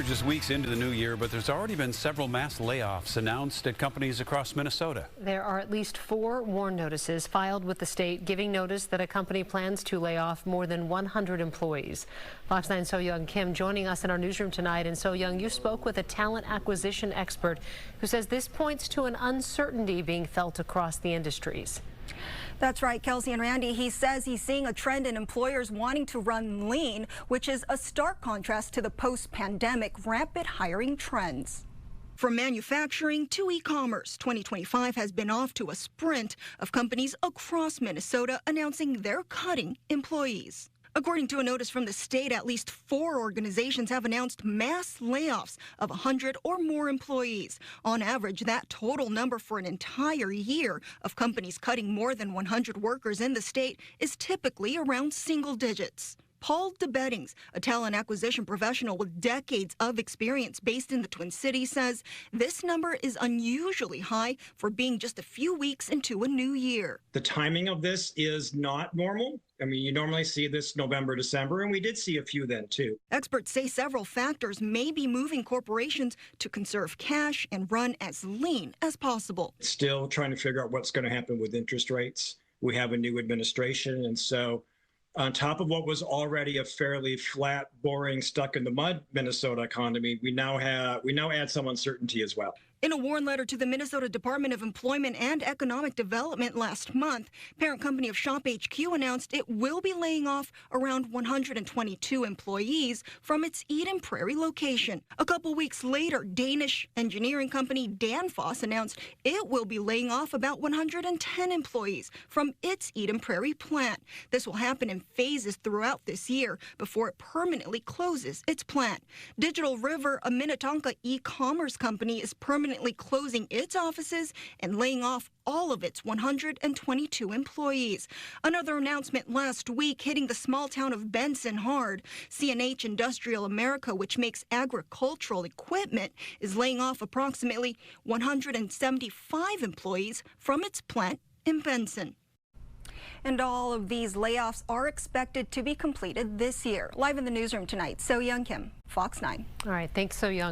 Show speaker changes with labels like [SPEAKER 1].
[SPEAKER 1] are just weeks into the new year, but there's already been several mass layoffs announced at companies across Minnesota.
[SPEAKER 2] There are at least 4 warn notices filed with the state giving notice that a company plans to lay off more than 100 employees. Fox 9's So-Young Kim joining us in our newsroom tonight. And So-Young, you spoke with a talent acquisition expert who says this points to an uncertainty being felt across the industries.
[SPEAKER 3] That's right, Kelsey and Randy. He says he's seeing a trend in employers wanting to run lean, which is a stark contrast to the post-pandemic rampant hiring trends. From manufacturing to e-commerce, 2025 has been off to a sprint of companies across Minnesota announcing they're cutting employees. According to a notice from the state, at least 4 organizations have announced mass layoffs of 100 or more employees. On average, that total number for an entire year of companies cutting more than 100 workers in the state is typically around single digits. Paul DeBettings, a talent acquisition professional with decades of experience based in the Twin Cities, says this number is unusually high for being just a few weeks into a new year.
[SPEAKER 4] The timing of this is not normal. I mean, you normally see this November, December, and we did see a few then, too.
[SPEAKER 3] Experts say several factors may be moving corporations to conserve cash and run as lean as possible.
[SPEAKER 4] Still trying to figure out what's going to happen with interest rates. We have a new administration, and so on top of what was already a fairly flat, boring, stuck-in-the-mud Minnesota economy, we now add some uncertainty as well.
[SPEAKER 3] In a warn letter to the Minnesota Department of Employment and Economic Development last month, parent company of Shop HQ announced it will be laying off around 122 employees from its Eden Prairie location. A couple weeks later, Danish engineering company Danfoss announced it will be laying off about 110 employees from its Eden Prairie plant. This will happen in phases throughout this year before it permanently closes its plant. Digital River, a Minnetonka e-commerce company, is permanently closing its offices and laying off all of its 122 employees. Another announcement last week hitting the small town of Benson hard. C&H Industrial America, which makes agricultural equipment, is laying off approximately 175 employees from its plant in Benson. And all of these layoffs are expected to be completed this year. Live in the newsroom tonight, So-Young Kim, Fox 9.
[SPEAKER 2] All right, thanks, So-Young.